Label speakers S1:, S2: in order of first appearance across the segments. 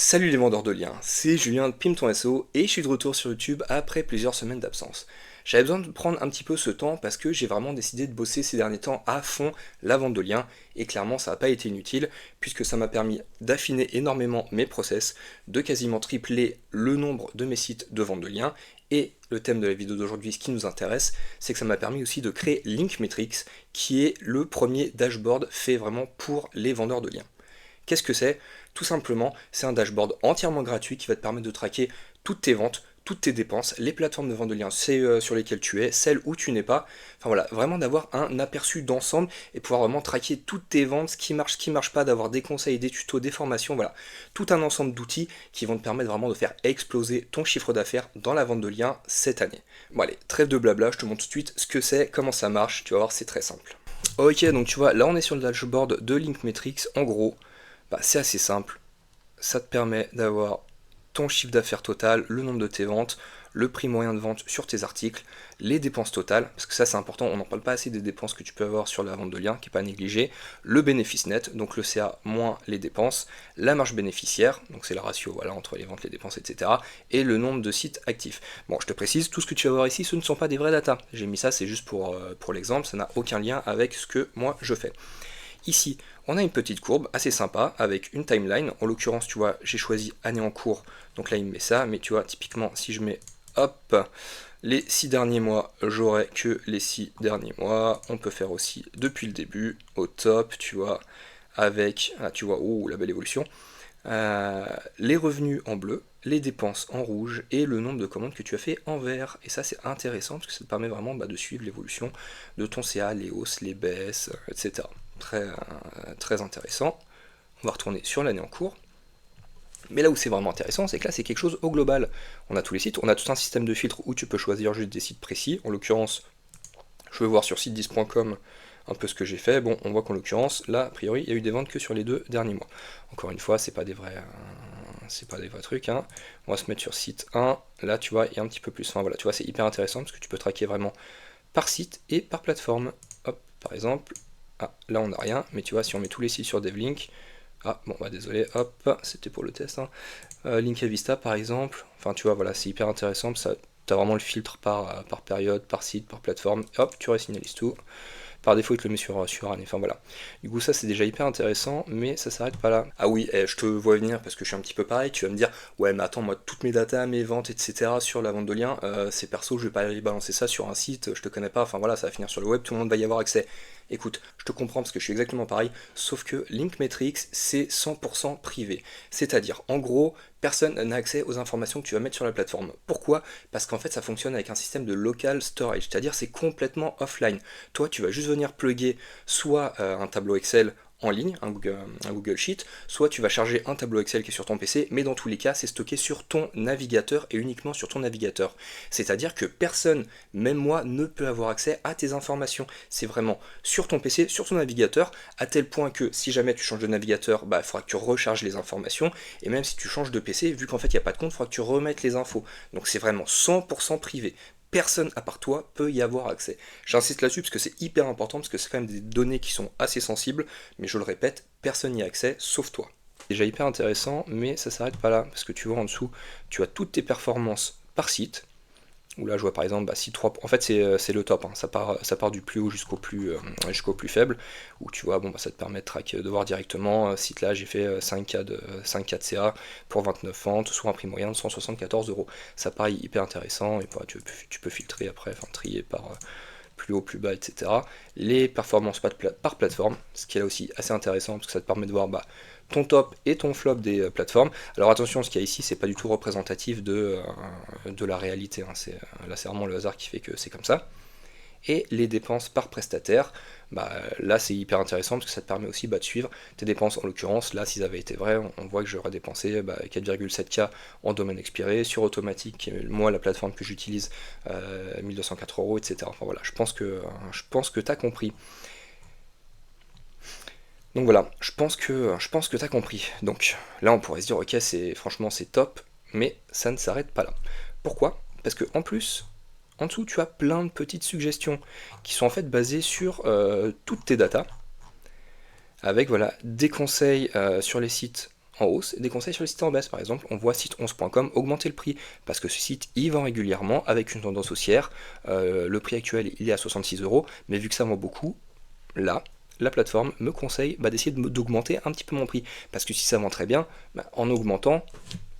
S1: Salut les vendeurs de liens, c'est Julien de Pim.so et je suis de retour sur YouTube après plusieurs semaines d'absence. J'avais besoin de prendre un petit peu ce temps parce que j'ai vraiment décidé de bosser ces derniers temps à fond la vente de liens et clairement ça n'a pas été inutile puisque ça m'a permis d'affiner énormément mes process, de quasiment tripler le nombre de mes sites de vente de liens et le thème de la vidéo d'aujourd'hui, ce qui nous intéresse, c'est que ça m'a permis aussi de créer Linkmetrics qui est le premier dashboard fait vraiment pour les vendeurs de liens. Qu'est-ce que c'est? Tout simplement, c'est un dashboard entièrement gratuit qui va te permettre de traquer toutes tes ventes, toutes tes dépenses, les plateformes de vente de liens sur lesquelles tu es, celles où tu n'es pas. Enfin voilà, vraiment d'avoir un aperçu d'ensemble et pouvoir vraiment traquer toutes tes ventes, ce qui marche pas, d'avoir des conseils, des tutos, des formations, voilà. Tout un ensemble d'outils qui vont te permettre vraiment de faire exploser ton chiffre d'affaires dans la vente de liens cette année. Bon allez, trêve de blabla, je te montre tout de suite ce que c'est, comment ça marche, tu vas voir, c'est très simple. Ok, donc tu vois, là on est sur le dashboard de Linkmetrics, en gros. C'est assez simple, ça te permet d'avoir ton chiffre d'affaires total, le nombre de tes ventes, le prix moyen de vente sur tes articles, les dépenses totales, parce que ça c'est important, on n'en parle pas assez des dépenses que tu peux avoir sur la vente de liens, qui n'est pas négligé, le bénéfice net, donc le CA moins les dépenses, la marge bénéficiaire, donc c'est le ratio voilà, entre les ventes, les dépenses, etc., et le nombre de sites actifs. Bon, je te précise, tout ce que tu vas voir ici, ce ne sont pas des vraies datas, j'ai mis ça, c'est juste pour l'exemple, ça n'a aucun lien avec ce que moi je fais. Ici, on a une petite courbe assez sympa avec une timeline. En l'occurrence, tu vois, j'ai choisi année en cours. Donc là, il me met ça. Mais tu vois, typiquement, si je mets, hop, les 6 derniers mois, j'aurai que les 6 derniers mois. On peut faire aussi depuis le début, au top, tu vois, avec, tu vois, oh, la belle évolution. Les revenus en bleu, les dépenses en rouge et le nombre de commandes que tu as fait en vert. Et ça, c'est intéressant parce que ça te permet vraiment de suivre l'évolution de ton CA, les hausses, les baisses, etc. Très intéressant. On va retourner sur l'année en cours. Mais là où c'est vraiment intéressant, c'est que là, c'est quelque chose au global. On a tous les sites, on a tout un système de filtres où tu peux choisir juste des sites précis. En l'occurrence, je veux voir sur site10.com un peu ce que j'ai fait. Bon, on voit qu'en l'occurrence, là, a priori, il y a eu des ventes que sur les 2 derniers mois. Encore une fois, c'est pas des vrais trucs. Hein. On va se mettre sur site 1. Là, tu vois, il y a un petit peu plus. Enfin, voilà, tu vois, c'est hyper intéressant parce que tu peux traquer vraiment par site et par plateforme. Hop, par exemple, là on n'a rien, mais tu vois, si on met tous les sites sur DevLink, désolé, hop, c'était pour le test, hein. Linkavista par exemple, enfin tu vois, voilà, c'est hyper intéressant, ça, tu as vraiment le filtre par période, par site, par plateforme, hop, tu resignalises tout. Par défaut, il te le met sur année. Enfin voilà. Du coup, ça c'est déjà hyper intéressant, mais ça s'arrête pas là. Ah oui, je te vois venir parce que je suis un petit peu pareil. Tu vas me dire, ouais, mais attends, moi, toutes mes datas, mes ventes, etc. sur la vente de liens, c'est perso, je vais pas aller balancer ça sur un site, je te connais pas. Enfin voilà, ça va finir sur le web, tout le monde va y avoir accès. Écoute, je te comprends parce que je suis exactement pareil, sauf que Linkmetrics, c'est 100% privé. C'est-à-dire, en gros, personne n'a accès aux informations que tu vas mettre sur la plateforme. Pourquoi? Parce qu'en fait, ça fonctionne avec un système de local storage, c'est-à-dire c'est complètement offline. Toi, tu vas juste venir plugger soit un tableau Excel en ligne, un Google Sheet, soit tu vas charger un tableau Excel qui est sur ton PC, mais dans tous les cas, c'est stocké sur ton navigateur et uniquement sur ton navigateur. C'est-à-dire que personne, même moi, ne peut avoir accès à tes informations. C'est vraiment sur ton PC, sur ton navigateur, à tel point que si jamais tu changes de navigateur, il faudra que tu recharges les informations, et même si tu changes de PC, vu qu'en fait il n'y a pas de compte, il faudra que tu remettes les infos. Donc c'est vraiment 100% privé. Personne à part toi peut y avoir accès. J'insiste là-dessus parce que c'est hyper important, parce que c'est quand même des données qui sont assez sensibles, mais je le répète, personne n'y a accès sauf toi. C'est déjà hyper intéressant, mais ça s'arrête pas là, parce que tu vois en dessous, tu as toutes tes performances par site, où là je vois par exemple site 3, en fait c'est le top, hein. Ça part du plus haut jusqu'au plus faible, où tu vois, ça te permet de voir directement, site là j'ai fait 5K de CA pour 29 ventes, soit un prix moyen de 174 €. Ça paraît hyper intéressant, et tu peux filtrer après, enfin trier par plus haut, plus bas, etc. Les performances par plateforme, ce qui est là aussi assez intéressant, parce que ça te permet de voir ton top et ton flop des plateformes. Alors attention, ce qu'il y a ici, c'est pas du tout représentatif de la réalité, hein. Là c'est vraiment le hasard qui fait que c'est comme ça. Et les dépenses par prestataire, là c'est hyper intéressant parce que ça te permet aussi de suivre tes dépenses. En l'occurrence, là s'ils avaient été vrais, on voit que j'aurais dépensé 4,7K en domaine expiré, sur automatique, moi la plateforme que j'utilise, 1204 €, etc. Enfin voilà, je pense que tu as compris. Donc voilà, je pense que tu as compris. Donc là on pourrait se dire, ok, franchement c'est top, mais ça ne s'arrête pas là. Pourquoi? Parce que en plus, en dessous, tu as plein de petites suggestions qui sont en fait basées sur toutes tes datas, avec voilà, des conseils sur les sites en hausse, des conseils sur les sites en baisse. Par exemple, on voit site11.com augmenter le prix, parce que ce site y vend régulièrement avec une tendance haussière. Le prix actuel il est à 66 €, mais vu que ça vend beaucoup, là, la plateforme me conseille d'essayer d'augmenter un petit peu mon prix. Parce que si ça vend très bien, en augmentant,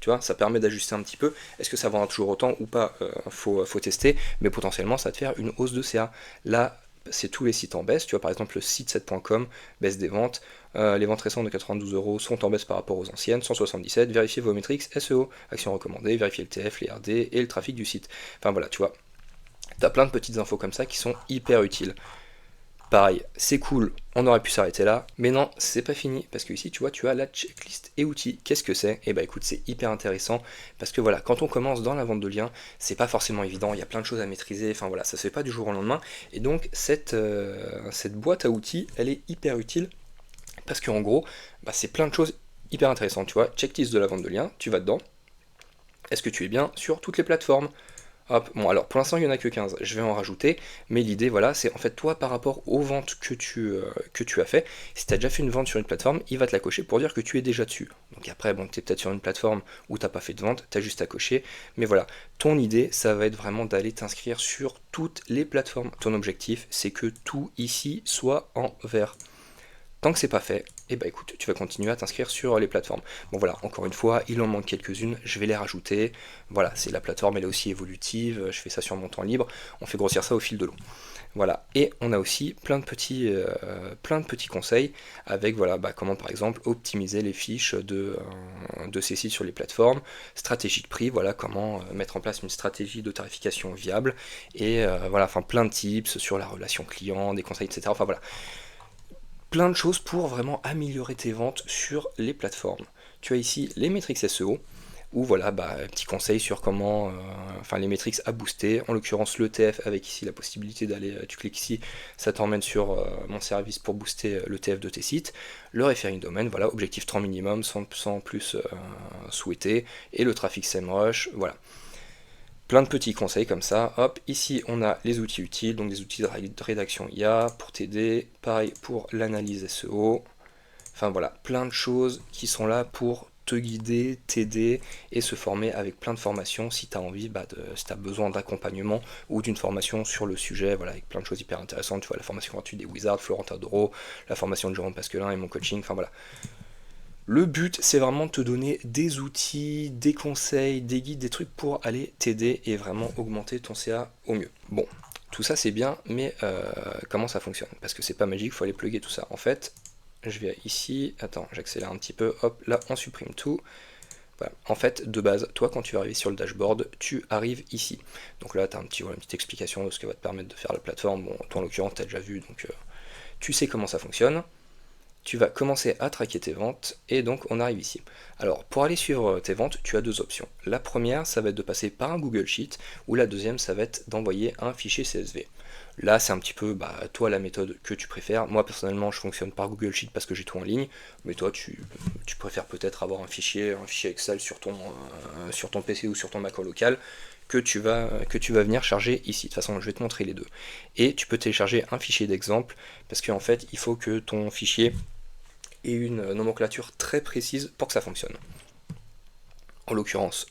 S1: tu vois, ça permet d'ajuster un petit peu. Est-ce que ça vendra toujours autant ou pas? Faut tester, mais potentiellement ça va te faire une hausse de CA. Là, c'est tous les sites en baisse. Tu vois, par exemple, le site 7.com baisse des ventes. Les ventes récentes de 92 € sont en baisse par rapport aux anciennes, 177. Vérifiez vos métriques SEO, actions recommandées, vérifiez le TF, les RD et le trafic du site. Enfin voilà, tu vois, t'as plein de petites infos comme ça qui sont hyper utiles. Pareil, c'est cool, on aurait pu s'arrêter là, mais non, c'est pas fini, parce que ici, tu vois, tu as la checklist et outils. Qu'est-ce que c'est? Et bah écoute, c'est hyper intéressant, parce que voilà, quand on commence dans la vente de liens, c'est pas forcément évident, il y a plein de choses à maîtriser, enfin voilà, ça se fait pas du jour au lendemain, et donc cette boîte à outils, elle est hyper utile, parce qu'en gros, c'est plein de choses hyper intéressantes, tu vois, checklist de la vente de liens, tu vas dedans, est-ce que tu es bien sur toutes les plateformes? Hop, bon alors pour l'instant il n'y en a que 15, je vais en rajouter, mais l'idée voilà, c'est en fait toi par rapport aux ventes que tu as fait, si tu as déjà fait une vente sur une plateforme, il va te la cocher pour dire que tu es déjà dessus. Donc après, bon, tu es peut-être sur une plateforme où tu n'as pas fait de vente, tu as juste à cocher, mais voilà, ton idée, ça va être vraiment d'aller t'inscrire sur toutes les plateformes. Ton objectif, c'est que tout ici soit en vert. Tant que c'est pas fait, et bah écoute, tu vas continuer à t'inscrire sur les plateformes. Bon voilà, encore une fois, il en manque quelques-unes, je vais les rajouter. Voilà, c'est la plateforme, elle est aussi évolutive, je fais ça sur mon temps libre, on fait grossir ça au fil de l'eau. Voilà, et on a aussi plein de petits conseils avec voilà, comment par exemple optimiser les fiches de ces sites sur les plateformes, stratégie de prix, voilà comment mettre en place une stratégie de tarification viable, et voilà, enfin plein de tips sur la relation client, des conseils, etc. Enfin voilà, plein de choses pour vraiment améliorer tes ventes sur les plateformes. Tu as ici les métriques SEO, ou voilà, petit conseil sur comment, enfin les métriques à booster, en l'occurrence le TF avec ici la possibilité d'aller, tu cliques ici, ça t'emmène sur mon service pour booster le TF de tes sites, le referring domaine, voilà, objectif 30 minimum, sans plus souhaité, et le trafic SEMrush, voilà. Plein de petits conseils comme ça. Hop, ici on a les outils utiles, donc des outils de rédaction IA pour t'aider. Pareil pour l'analyse SEO. Enfin voilà, plein de choses qui sont là pour te guider, t'aider et se former avec plein de formations si tu as envie, si tu as besoin d'accompagnement ou d'une formation sur le sujet, voilà, avec plein de choses hyper intéressantes. Tu vois, la formation gratuite des Wizards, Florentin Doro, la formation de Jérôme Pasquelin et mon coaching, enfin voilà. Le but, c'est vraiment de te donner des outils, des conseils, des guides, des trucs pour aller t'aider et vraiment augmenter ton CA au mieux. Bon, tout ça c'est bien, mais comment ça fonctionne? Parce que c'est pas magique, il faut aller plugger tout ça. En fait, je vais ici, attends, j'accélère un petit peu, hop, là on supprime tout. Voilà. En fait, de base, toi quand tu vas arriver sur le dashboard, tu arrives ici. Donc là, tu as une petite explication de ce que va te permettre de faire la plateforme. Bon, toi en l'occurrence, tu as déjà vu, donc tu sais comment ça fonctionne. Tu vas commencer à traquer tes ventes et donc on arrive ici. Alors pour aller suivre tes ventes, tu as deux options. La première, ça va être de passer par un Google Sheet ou la deuxième, ça va être d'envoyer un fichier CSV. Là, c'est un petit peu toi la méthode que tu préfères. Moi personnellement, je fonctionne par Google Sheet parce que j'ai tout en ligne, mais toi tu préfères peut-être avoir un fichier Excel sur ton PC ou sur ton Mac local que tu vas venir charger ici. De toute façon, je vais te montrer les deux. Et tu peux télécharger un fichier d'exemple parce qu'en fait, il faut que ton fichier et une nomenclature très précise pour que ça fonctionne. En l'occurrence,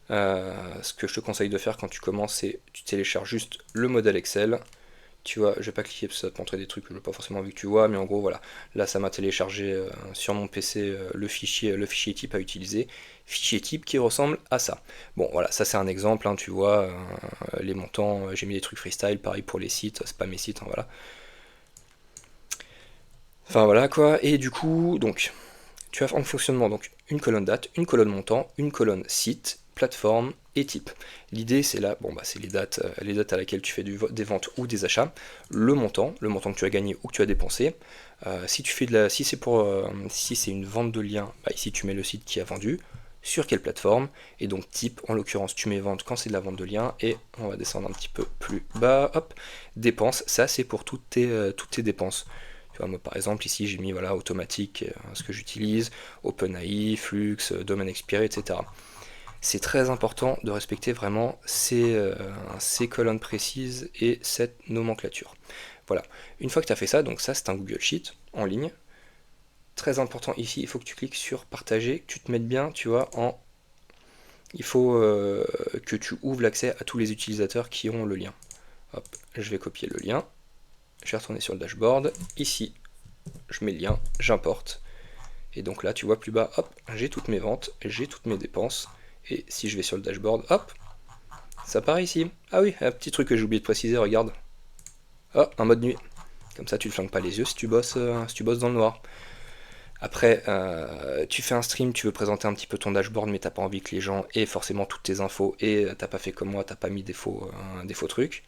S1: ce que je te conseille de faire quand tu commences, c'est tu télécharges juste le modèle Excel. Tu vois, je vais pas cliquer parce que ça va te montrer des trucs que je n'ai pas forcément vu que tu vois, mais en gros voilà, là ça m'a téléchargé sur mon PC le fichier type à utiliser, fichier type qui ressemble à ça. Bon voilà, ça c'est un exemple, tu vois, les montants, j'ai mis des trucs freestyle, pareil pour les sites, c'est pas mes sites, voilà. Enfin voilà quoi, et du coup, donc, tu as en fonctionnement donc une colonne date, une colonne montant, une colonne site, plateforme et type. L'idée c'est là, c'est les dates à laquelle tu fais des ventes ou des achats, le montant que tu as gagné ou que tu as dépensé. Si c'est une vente de lien, ici tu mets le site qui a vendu, sur quelle plateforme, et donc type, en l'occurrence tu mets vente quand c'est de la vente de lien, et on va descendre un petit peu plus bas, hop, dépenses, ça c'est pour toutes tes dépenses. Moi, par exemple, ici, j'ai mis voilà, automatique, ce que j'utilise, OpenAI, Flux, domaine expiré, etc. C'est très important de respecter vraiment ces colonnes précises et cette nomenclature. Voilà. Une fois que tu as fait ça, donc ça, c'est un Google Sheet en ligne. très important ici, il faut que tu cliques sur partager, que tu te mettes bien, tu vois, en... Il faut que tu ouvres l'accès à tous les utilisateurs qui ont le lien. Hop, je vais copier le lien, je vais retourner sur le dashboard, ici, je mets le lien, j'importe, et donc là, tu vois plus bas, hop, j'ai toutes mes ventes, j'ai toutes mes dépenses, et si je vais sur le dashboard, hop, ça apparaît ici. Ah oui, un petit truc que j'ai oublié de préciser, regarde. Oh, un mode nuit. Comme ça, tu ne te flingues pas les yeux si tu bosses dans le noir. Après, tu fais un stream, tu veux présenter un petit peu ton dashboard, mais t'as pas envie que les gens aient forcément toutes tes infos, et t'as pas fait comme moi, t'as pas mis des faux trucs.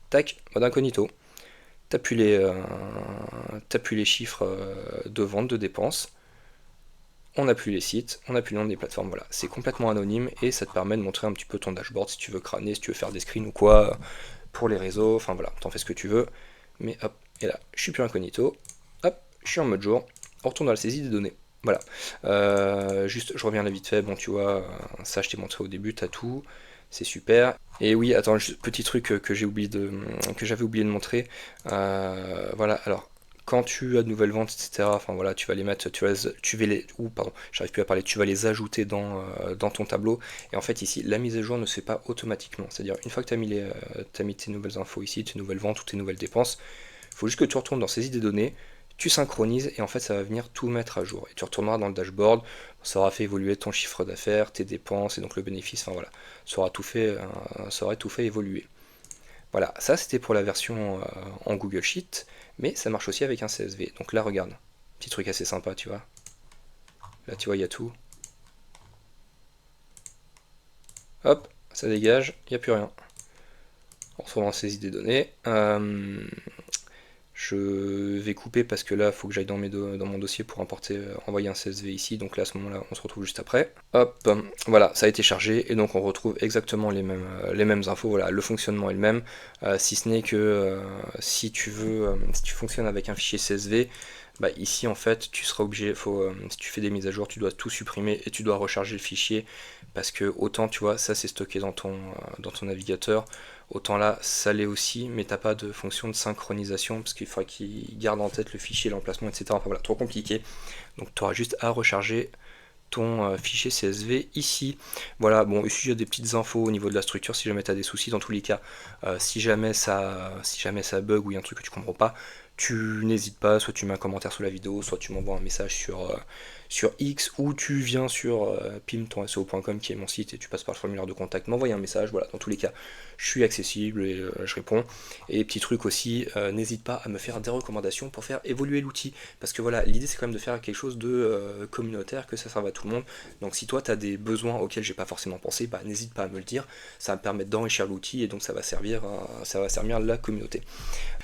S1: Tac, mode incognito. T'appuies les chiffres de vente, de dépenses. On appuie les sites, on appuie le nom des plateformes, voilà. C'est complètement anonyme et ça te permet de montrer un petit peu ton dashboard si tu veux crâner, si tu veux faire des screens ou quoi, pour les réseaux, enfin voilà, t'en fais ce que tu veux. Mais hop, et là, je suis plus incognito, hop, je suis en mode jour, on retourne dans la saisie des données. Voilà. Juste, je reviens là vite fait, bon tu vois, ça je t'ai montré au début, t'as tout, c'est super. Et oui, attends, juste petit truc que j'avais oublié de montrer. Voilà, alors quand tu as de nouvelles ventes, etc. Enfin voilà, tu vas les mettre, pardon, j'arrive plus à parler, tu vas les ajouter dans ton tableau. Et en fait ici, la mise à jour ne se fait pas automatiquement. C'est-à-dire une fois que tu as mis tes nouvelles infos ici, tes nouvelles ventes ou tes nouvelles dépenses, il faut juste que tu retournes dans saisie des données, tu synchronises et en fait ça va venir tout mettre à jour. Et tu retourneras dans le dashboard, ça aura fait évoluer ton chiffre d'affaires, tes dépenses et donc le bénéfice, enfin voilà, ça aura tout fait évoluer. Voilà, ça c'était pour la version en Google Sheet, mais ça marche aussi avec un CSV. Donc là, regarde, petit truc assez sympa, tu vois. Là, tu vois, il y a tout. Hop, ça dégage, il n'y a plus rien. On retrouve en saisie des données. Je vais couper parce que là, il faut que j'aille dans mon dossier pour envoyer un CSV ici. Donc là, à ce moment-là, on se retrouve juste après. Hop, voilà, ça a été chargé et donc on retrouve exactement les mêmes infos. Voilà, le fonctionnement est le même, si ce n'est que si tu fonctionnes avec un fichier CSV, bah ici en fait, tu seras obligé, si tu fais des mises à jour, tu dois tout supprimer et tu dois recharger le fichier parce que autant tu vois, ça c'est stocké dans ton navigateur. Autant là, ça l'est aussi, mais t'as pas de fonction de synchronisation, parce qu'il faudrait qu'il garde en tête le fichier, l'emplacement, etc. Enfin voilà, trop compliqué. Donc tu auras juste à recharger ton fichier CSV ici. Voilà, bon, ici il y a des petites infos au niveau de la structure, si jamais tu as des soucis, dans tous les cas, si jamais ça bug ou il y a un truc que tu comprends pas, tu n'hésites pas, soit tu mets un commentaire sous la vidéo, soit tu m'envoies un message sur X, ou tu viens sur pim.so.com qui est mon site et tu passes par le formulaire de contact, m'envoyer un message, voilà, dans tous les cas, je suis accessible et je réponds. Et petit truc aussi, n'hésite pas à me faire des recommandations pour faire évoluer l'outil, parce que voilà, l'idée c'est quand même de faire quelque chose de communautaire, que ça serve à tout le monde. Donc si toi tu as des besoins auxquels j'ai pas forcément pensé, bah n'hésite pas à me le dire, ça va me permettre d'enrichir l'outil et donc ça va servir la communauté.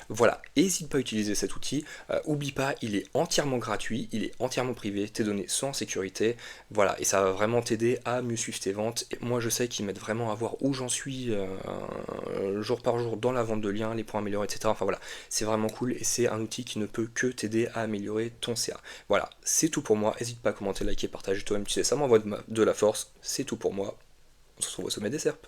S1: Voilà, n'hésite pas à utiliser cet outil, oublie pas, il est entièrement gratuit, il est entièrement privé, tes données sont en sécurité, voilà, et ça va vraiment t'aider à mieux suivre tes ventes. Et moi je sais qu'ils m'aident vraiment à voir où j'en suis jour par jour dans la vente de liens, les points améliorés, etc. Enfin voilà, c'est vraiment cool et c'est un outil qui ne peut que t'aider à améliorer ton CA. Voilà, c'est tout pour moi, n'hésite pas à commenter, liker, partager toi-même, tu sais, ça m'envoie de la force, c'est tout pour moi, on se retrouve au sommet des serpes.